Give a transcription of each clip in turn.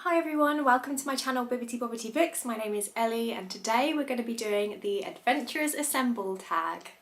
Hi everyone, welcome to my channel Bibbity Bobbity Books. My name is Ellie and today we're going to be doing the Adventurers Assemble tag.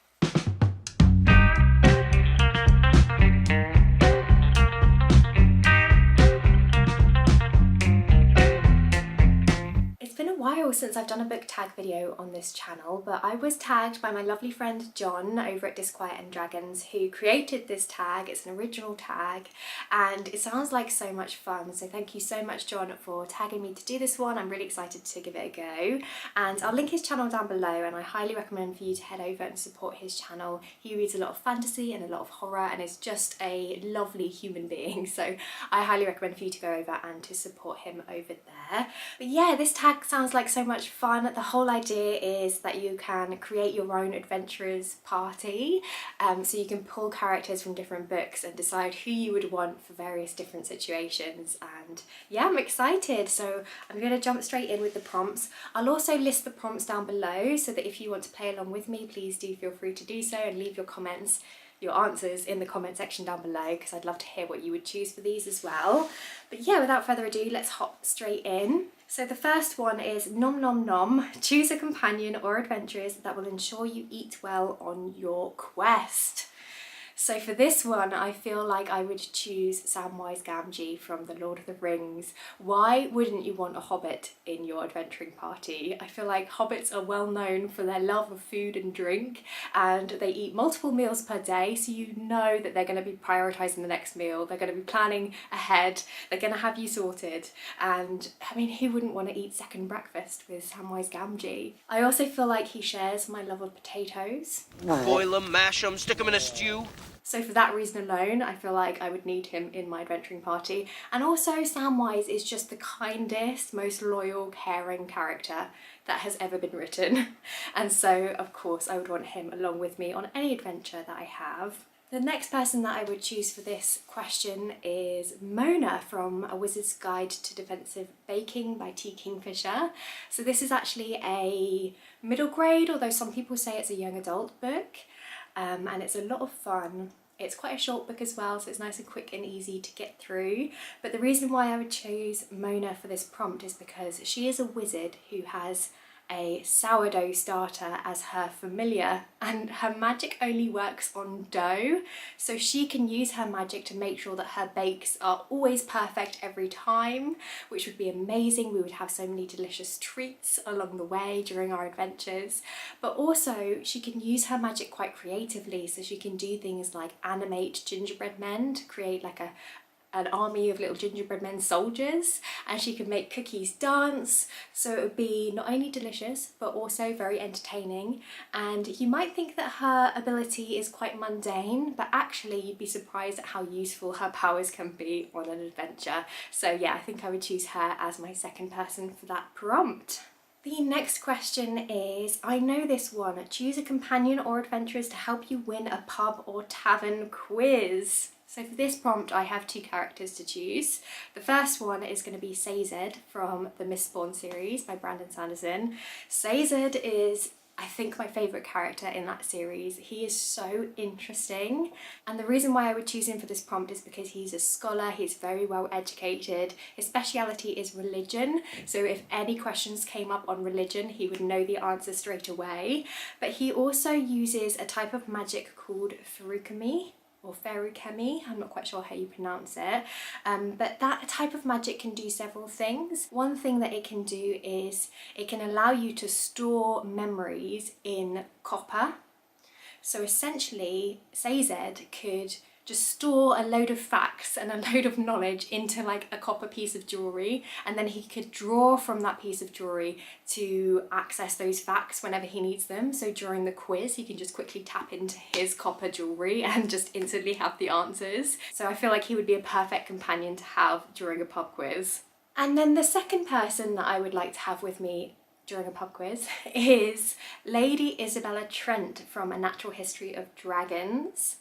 It's been a while since I've done a book tag video on this channel, but I was tagged by my lovely friend John over at Disquiet and Dragons, who created this tag. It's an original tag and it sounds like so much fun, so thank you so much John for tagging me to do this one. I'm really excited to give it a go, and I'll link his channel down below, and I highly recommend for you to head over and support his channel. He reads a lot of fantasy and a lot of horror and is just a lovely human being, so I highly recommend for you to go over and to support him over there. But yeah, this tag sounds like so much fun. The whole idea is that you can create your own adventurers party, so you can pull characters from different books and decide who you would want for various different situations. And yeah, I'm excited, so I'm going to jump straight in with the prompts. I'll also list the prompts down below so that if you want to play along with me, please do feel free to do so and leave your comments, your answers in the comment section down below, because I'd love to hear what you would choose for these as well. But yeah, without further ado, let's hop straight in. So the first one is Nom Nom Nom. Choose a companion or adventurers that will ensure you eat well on your quest. So for this one, I feel like I would choose Samwise Gamgee from The Lord of the Rings. Why wouldn't you want a hobbit in your adventuring party? I feel like hobbits are well known for their love of food and drink, and they eat multiple meals per day, so you know that they're going to be prioritising the next meal, they're going to be planning ahead, they're going to have you sorted. And I mean, who wouldn't want to eat second breakfast with Samwise Gamgee? I also feel like he shares my love of potatoes. Boil them, mash them, stick them in a stew. So for that reason alone, I feel like I would need him in my adventuring party. And also Samwise is just the kindest, most loyal, caring character that has ever been written. And so of course I would want him along with me on any adventure that I have. The next person that I would choose for this question is Mona from A Wizard's Guide to Defensive Baking by T. Kingfisher. So this is actually a middle grade, although some people say it's a young adult book. And it's a lot of fun. It's quite a short book as well, so it's nice and quick and easy to get through. But the reason why I would choose Mona for this prompt is because she is a wizard who has a sourdough starter as her familiar, and her magic only works on dough, so she can use her magic to make sure that her bakes are always perfect every time, which would be amazing. We would have so many delicious treats along the way during our adventures. But also she can use her magic quite creatively, so she can do things like animate gingerbread men to create like an army of little gingerbread men soldiers, and she can make cookies dance, so it would be not only delicious but also very entertaining. And you might think that her ability is quite mundane, but actually you'd be surprised at how useful her powers can be on an adventure. So yeah, I think I would choose her as my second person for that prompt. The next question is, I know this one, choose a companion or adventurers to help you win a pub or tavern quiz. So for this prompt I have two characters to choose. The first one is going to be Sazed from the Mistborn series by Brandon Sanderson. Sazed is, I think, my favourite character in that series. He is so interesting, and the reason why I would choose him for this prompt is because he's a scholar, he's very well educated, his speciality is religion, so if any questions came up on religion he would know the answer straight away. But he also uses a type of magic called Ferukemi, or Ferukemi, I'm not quite sure how you pronounce it, but that type of magic can do several things. One thing that it can do is it can allow you to store memories in copper. So essentially Sazed could just store a load of facts and a load of knowledge into like a copper piece of jewellery, and then he could draw from that piece of jewellery to access those facts whenever he needs them. So during the quiz he can just quickly tap into his copper jewellery and just instantly have the answers. So I feel like he would be a perfect companion to have during a pub quiz. And then the second person that I would like to have with me during a pub quiz is Lady Isabella Trent from A Natural History of Dragons.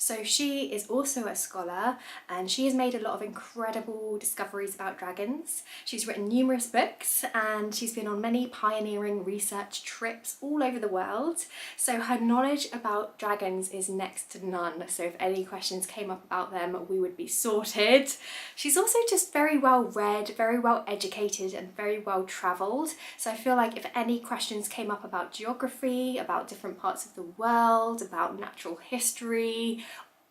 So she is also a scholar and she has made a lot of incredible discoveries about dragons. She's written numerous books and she's been on many pioneering research trips all over the world. So her knowledge about dragons is next to none. So if any questions came up about them, we would be sorted. She's also just very well read, very well educated and very well travelled. So I feel like if any questions came up about geography, about different parts of the world, about natural history,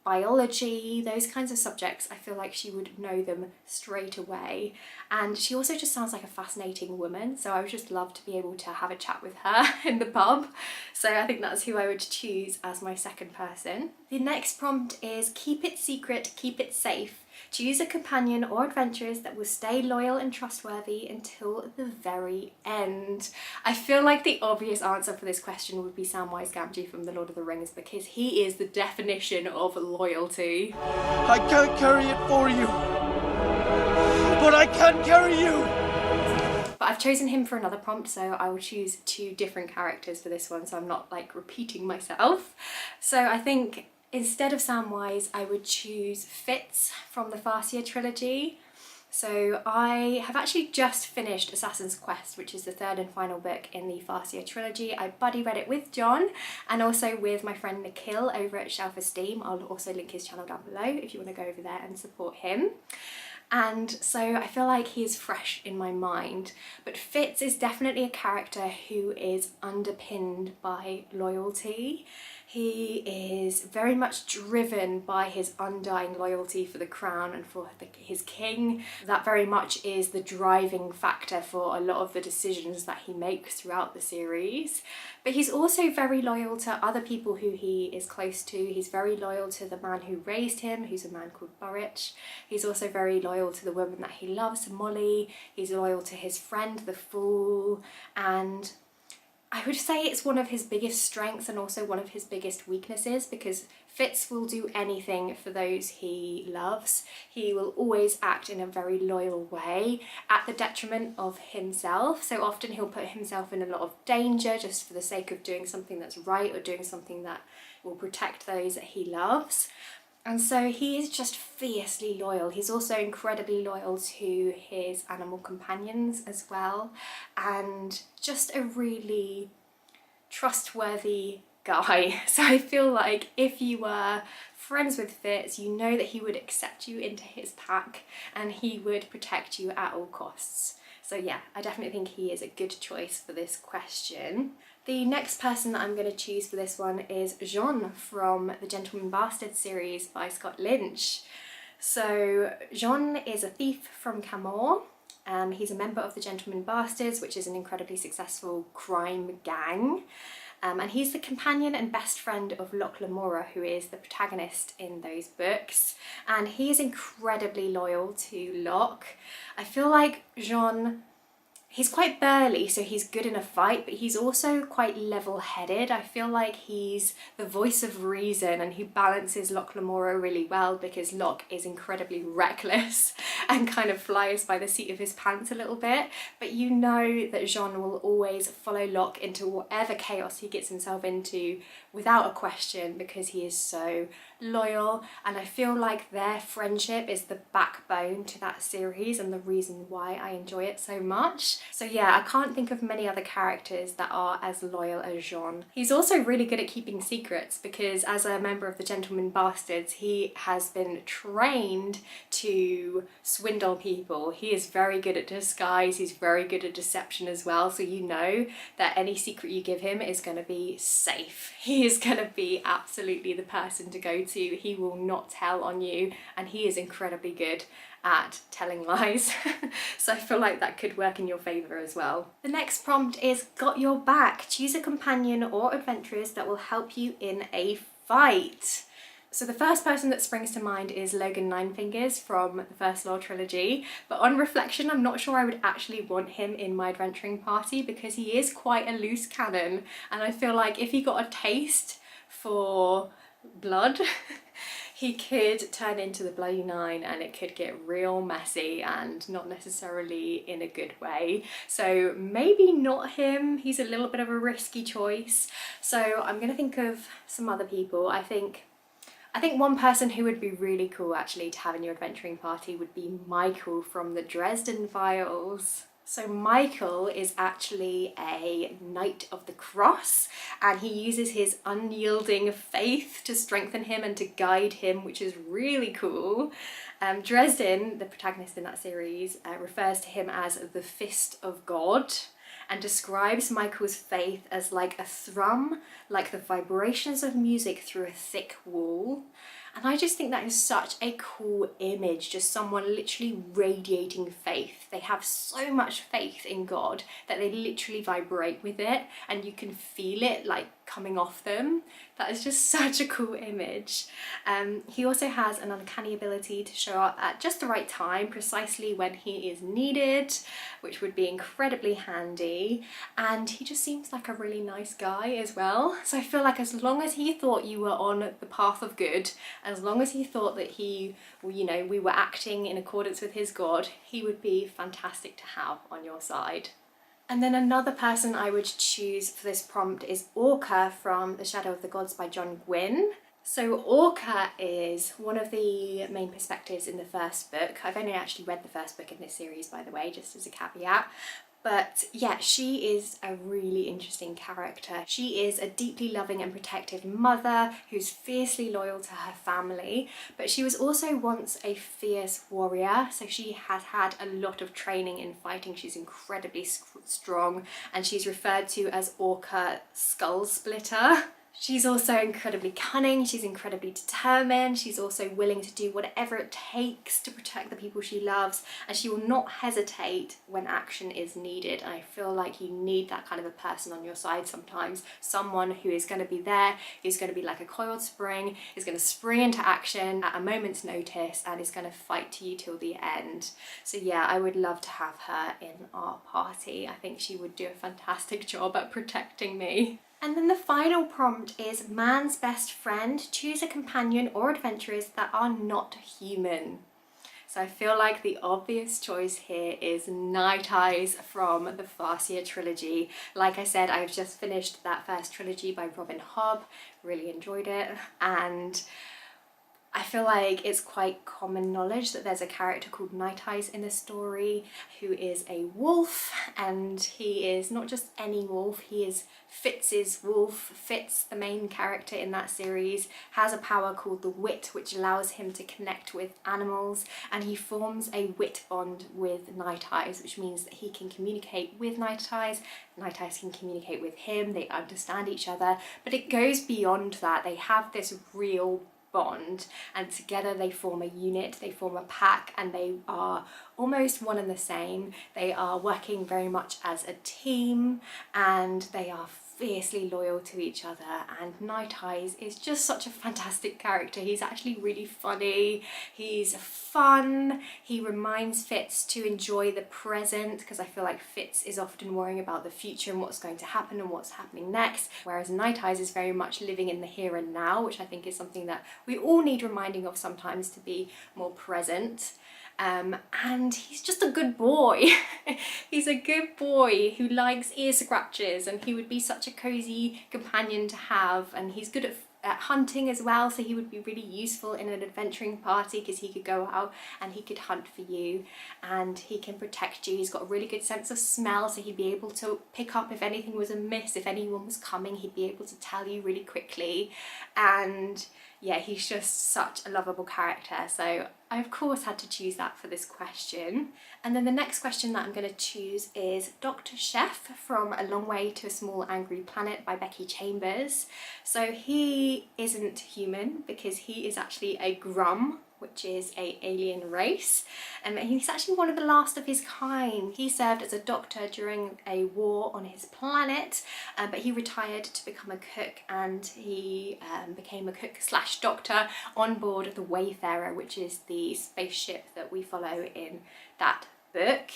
biology, those kinds of subjects, I feel like she would know them straight away. And she also just sounds like a fascinating woman, so I would just love to be able to have a chat with her in the pub. So I think that's who I would choose as my second person. The next prompt is keep it secret, keep it safe. Choose a companion or adventurers that will stay loyal and trustworthy until the very end. I feel like the obvious answer for this question would be Samwise Gamgee from The Lord of the Rings, because he is the definition of loyalty. I can't carry it for you, but I can carry you! But I've chosen him for another prompt, so I will choose 2 different characters for this one, so I'm not like repeating myself. So I think instead of Samwise, I would choose Fitz from the Farseer trilogy. So I have actually just finished Assassin's Quest, which is the 3rd and final book in the Farseer trilogy. I buddy read it with John and also with my friend Nikhil over at Esteem. I'll also link his channel down below if you want to go over there and support him. And so I feel like he is fresh in my mind, but Fitz is definitely a character who is underpinned by loyalty. He is very much driven by his undying loyalty for the crown and for his king. That very much is the driving factor for a lot of the decisions that he makes throughout the series. But he's also very loyal to other people who he is close to. He's very loyal to the man who raised him, who's a man called Burrich. He's also very loyal to the woman that he loves, Molly. He's loyal to his friend, the Fool, and I would say it's one of his biggest strengths and also one of his biggest weaknesses, because Fitz will do anything for those he loves. He will always act in a very loyal way at the detriment of himself. So often he'll put himself in a lot of danger just for the sake of doing something that's right or doing something that will protect those that he loves. And so he is just fiercely loyal. He's also incredibly loyal to his animal companions as well, and just a really trustworthy guy. So I feel like if you were friends with Fitz, you know that he would accept you into his pack and he would protect you at all costs. So yeah, I definitely think he is a good choice for this question. The next person that I'm going to choose for this one is Jean from the Gentleman Bastard series by Scott Lynch. So Jean is a thief from Camor. He's a member of the Gentleman Bastards, which is an incredibly successful crime gang. And he's the companion and best friend of Locke Lamora, who is the protagonist in those books. And he is incredibly loyal to Locke. I feel like Jean, he's quite burly, so he's good in a fight, but he's also quite level-headed. I feel like he's the voice of reason and he balances Locke Lamora really well, because Locke is incredibly reckless and kind of flies by the seat of his pants a little bit. But you know that Jean will always follow Locke into whatever chaos he gets himself into without a question, because he is so loyal. And I feel like their friendship is the backbone to that series and the reason why I enjoy it so much. So yeah, I can't think of many other characters that are as loyal as Jean. He's also really good at keeping secrets, because as a member of the Gentleman Bastards, he has been trained to swindle people. He is very good at disguise, he's very good at deception as well, so you know that any secret you give him is going to be safe. He is going to be absolutely the person to go to. He will not tell on you, and he is incredibly good at telling lies. So I feel like that could work in your favour as well. The next prompt is got your back. Choose a companion or adventurers that will help you in a fight. So the first person that springs to mind is Logan Ninefingers from the First Law trilogy, but on reflection I'm not sure I would actually want him in my adventuring party, because he is quite a loose cannon, and I feel like if he got a taste for blood he could turn into the Bloody Nine and it could get real messy and not necessarily in a good way. So maybe not him, he's a little bit of a risky choice. So I'm gonna think of some other people. I think I think one person who would be really cool actually to have in your adventuring party would be Michael from the Dresden Files. So Michael is actually a Knight of the Cross, and he uses his unyielding faith to strengthen him and to guide him, which is really cool. Dresden, the protagonist in that series, refers to him as the Fist of God, and describes Michael's faith as like a thrum, like the vibrations of music through a thick wall. And I just think that is such a cool image, just someone literally radiating faith. They have so much faith in God that they literally vibrate with it, and you can feel it like coming off them. That is just such a cool image. He also has an uncanny ability to show up at just the right time, precisely when he is needed, which would be incredibly handy. And he just seems like a really nice guy as well. So I feel like as long as he thought you were on the path of good, as long as he thought that he, you know, we were acting in accordance with his God, he would be fantastic to have on your side. And then another person I would choose for this prompt is Orca from The Shadow of the Gods by John Gwynne. So Orca is one of the main perspectives in the first book. I've only actually read the first book in this series, by the way, just as a caveat. But yeah, she is a really interesting character. She is a deeply loving and protective mother who's fiercely loyal to her family, but she was also once a fierce warrior, so she has had a lot of training in fighting. She's incredibly strong, and she's referred to as Orca Skull Splitter. She's also incredibly cunning, she's incredibly determined, she's also willing to do whatever it takes to protect the people she loves, and she will not hesitate when action is needed. And I feel like you need that kind of a person on your side sometimes. Someone who is going to be there, who's going to be like a coiled spring, is going to spring into action at a moment's notice and is going to fight to you till the end. So yeah, I would love to have her in our party. I think she would do a fantastic job at protecting me. And then the final prompt is man's best friend. Choose a companion or adventurers that are not human. So I feel like the obvious choice here is Night Eyes from the Farseer trilogy. Like I said, I've just finished that first trilogy by Robin Hobb, really enjoyed it, and I feel like it's quite common knowledge that there's a character called Night Eyes in the story who is a wolf, and he is not just any wolf, he is Fitz's wolf. Fitz, the main character in that series, has a power called the wit, which allows him to connect with animals, and he forms a wit bond with Night Eyes, which means that he can communicate with Night Eyes, Night Eyes can communicate with him, they understand each other, but it goes beyond that. They have this real bond, and together they form a unit, they form a pack, and they are almost one and the same. They are working very much as a team, and they are fiercely loyal to each other. And Night Eyes is just such a fantastic character. He's actually really funny, he's fun, he reminds Fitz to enjoy the present, because I feel like Fitz is often worrying about the future and what's going to happen and what's happening next, whereas Night Eyes is very much living in the here and now, which I think is something that we all need reminding of sometimes, to be more present. And he's just a good boy. He's a good boy who likes ear scratches, and he would be such a cozy companion to have, and he's good at hunting as well, so he would be really useful in an adventuring party because he could go out and he could hunt for you, and he can protect you. He's got a really good sense of smell, so he'd be able to pick up if anything was amiss, if anyone was coming, he'd be able to tell you really quickly. And yeah, he's just such a lovable character, so I of course had to choose that for this question. And then the next question that I'm going to choose is Dr. Chef from A Long Way to a Small Angry Planet by Becky Chambers. So he isn't human because he is actually a Grum, which is an alien race, and he's actually one of the last of his kind. He served as a doctor during a war on his planet, but he retired to become a cook, and he became a cook slash doctor on board the Wayfarer, which is the spaceship that we follow in that book.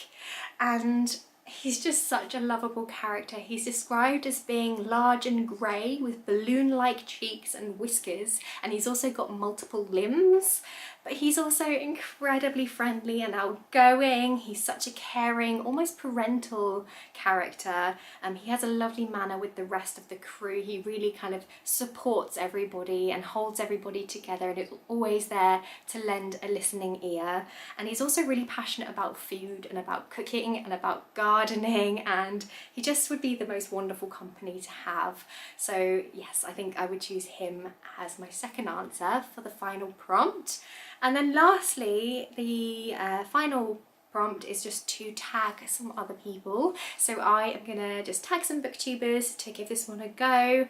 And he's just such a lovable character. He's described as being large and grey with balloon-like cheeks and whiskers, and he's also got multiple limbs, but he's also incredibly friendly and outgoing. He's such a caring, almost parental character. He has a lovely manner with the rest of the crew. He really kind of supports everybody and holds everybody together, and is always there to lend a listening ear. And he's also really passionate about food and about cooking and about gardening, and he just would be the most wonderful company to have. So yes, I think I would choose him as my second answer for the final prompt. And then lastly, the final prompt is just to tag some other people. So I am gonna just tag some booktubers to give this one a go.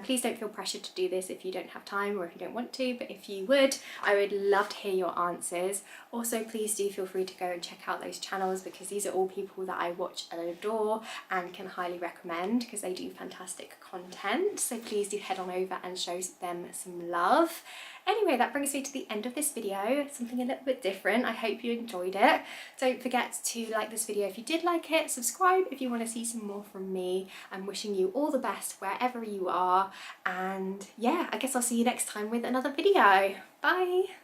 Please don't feel pressured to do this if you don't have time or if you don't want to, but if you would, I would love to hear your answers. Also, please do feel free to go and check out those channels, because these are all people that I watch and adore and can highly recommend, because they do fantastic content. So please do head on over and show them some love. Anyway, that brings me to the end of this video, something a little bit different. I hope you enjoyed it. Don't forget to like this video if you did like it, subscribe if you want to see some more from me. I'm wishing you all the best wherever you are, and yeah, I guess I'll see you next time with another video. Bye!